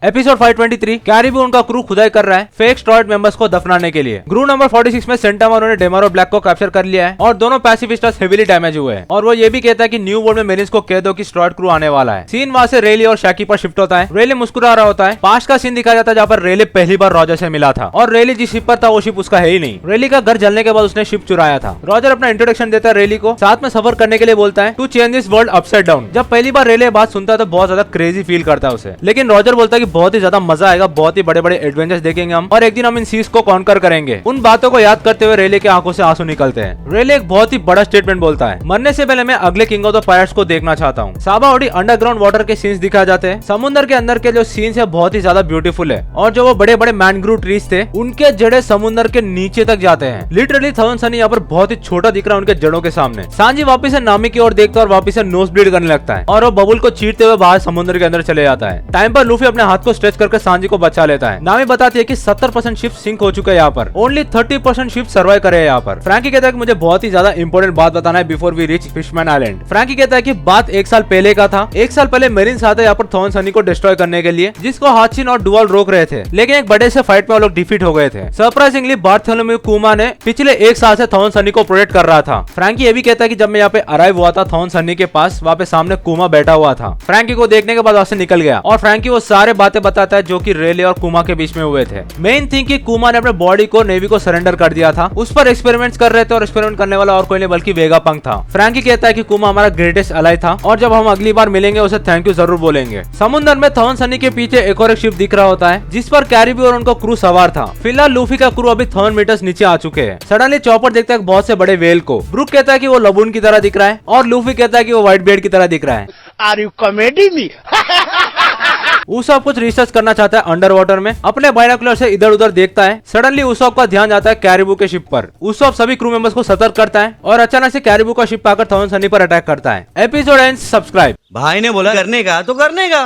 Episode 523 caribou उनका crew खुदाई कर रहा है फेक स्ट्रॉयड मेंबर्स को दफनाने के लिए। क्रू नंबर 46 में सेंटा मारो ने डेमारो ब्लैक को कैप्चर कर लिया है और दोनों पैसिफिस्टर्स हेवीली डैमेज हुए हैं और वो ये भी कहता है कि न्यू वर्ल्ड में मेरिन्स को कह दो कि स्ट्रॉयड क्रू आने वाला है। सीन वहां से रेली और शैकी पर शिफ्ट होता है। रेली मुस्कुरा रहा होता है। पास्ट का सीन दिखाया जाता है जहाँ पर रेली पहली बार रॉजर से मिला था और रेली जिस शिप पर था वो शिप उसका है ही नहीं। रेली का घर जलने के बाद उसने शिप चुराया था। रॉजर अपना इंट्रोडक्शन देता है रेली को, साथ में सफर करने के लिए बोलता है to change this world upside down. जब पहली बार रेली बात सुनता है तो बहुत ज्यादा क्रेजी फील करता है उसे, लेकिन रॉजर बोलता है कि बहुत ही ज्यादा मजा आएगा, बहुत ही बड़े बड़े एडवेंचर्स देखेंगे हम और एक दिन हम इन सीज को कॉन्कर करेंगे। उन बातों को याद करते हुए रेले के आंखों से आंसू निकलते हैं। रेले एक बहुत ही बड़ा स्टेटमेंट बोलता है, मरने से पहले मैं अगले किंग ऑफ द पायरेट्स को देखना चाहता हूँ। साबाओडी अंडरग्राउंड वाटर के सीन्स दिखाए जाते हैं। समुद्र के अंदर के जो सीन्स है बहुत ही ज्यादा ब्यूटीफुल है और जो वो बड़े बड़े मैनग्रूव ट्रीज थे उनके जड़े समुद्र के नीचे तक जाते हैं। लिटरली थाउजेंड सनी यहाँ पर बहुत ही छोटा दिख रहा है उनके जड़ों के सामने। सांजी वापिस से नामी की ओर देखता है और वापिस से नोज ब्लीड करने लगता है और वो बबुल को चीरते हुए बाहर समुद्र के अंदर चले जाता है। टाइम पर लूफी अपने हाथ को स्ट्रेच करके सांजी को बचा लेता है। नामी बताती है कि 70% शिप सिंक हो चुका है यहाँ पर, ओनली 30% शिप सर्वाइव करे यहाँ पर। फ्रैंकी कहता है कि मुझे बहुत ही ज्यादा इंपॉर्टेंट बात बताना है before we reach Fishman island. Frankie कहता है कि बात 1 साल पहले का था। 1 साल पहले मेरिन्स आते यहाँ पर थाउजेंड सनी को डिस्ट्रॉय करने के लिए, जिसको हाचिन और डुअल रोक रहे थे, लेकिन एक बड़े से फाइट में वो लोग डिफीट हो गए थे। सरप्राइजिंगली बार्थोलोम्यू कुमा ने पिछले 1 साल से थाउजेंड सनी को प्रोटेक्ट कर रहा था। फ्रैंकी ये भी कहता है कि जब मैं यहाँ पे अराइव हुआ था थाउजेंड सनी के पास, वहाँ पे सामने कुमा बैठा हुआ था। फ्रैंकी को देखने के बाद वहाँ से निकल गया और फ्रैंकी वो सारे बातें बताता है जो कि रेले और कुमा के बीच में हुए थे। मेन थिंग कि कुमा ने अपने बॉडी को नेवी को सरेंडर कर दिया था। उस पर एक्सपेरिमेंट्स कर रहे थे और एक्सपेरिमेंट करने वाला और कोई नहीं बल्कि वेगापंक था। फ्रैंकी कहता है कि कुमा हमारा ग्रेटेस्ट अलाई था और जब हम अगली बार मिलेंगे उसे थैंक यू जरूर बोलेंगे। समुद्र में थाउजेंड सनी के पीछे एक और एक शिप दिख रहा होता है जिस पर कैरिबी और उनका क्रू सवार था। फिलहाल लूफी का क्रू अभी 1000 मीटर्स नीचे आ चुके हैं। सडनली चॉपर देखता है बहुत से बड़े वेल को। ब्रूक कहता है कि वो लबून की तरह दिख रहा है और लूफी कहता है कि वो व्हाइट बियर्ड की तरह दिख रहा है। Are you comedy me? Usopp कुछ रिसर्च करना चाहता है अंडर वाटर में। अपने बाइनोकुलर से इधर उधर देखता है। सडनली उसॉप का ध्यान जाता है कैरिबू के शिप पर। उसॉप सभी क्रू मेंबर्स को सतर्क करता है और अचानक से कैरिबू का शिप आकर थाउजेंड सनी पर अटैक करता है। Episode ends. सब्सक्राइब। भाई ने बोला करने का तो करने का।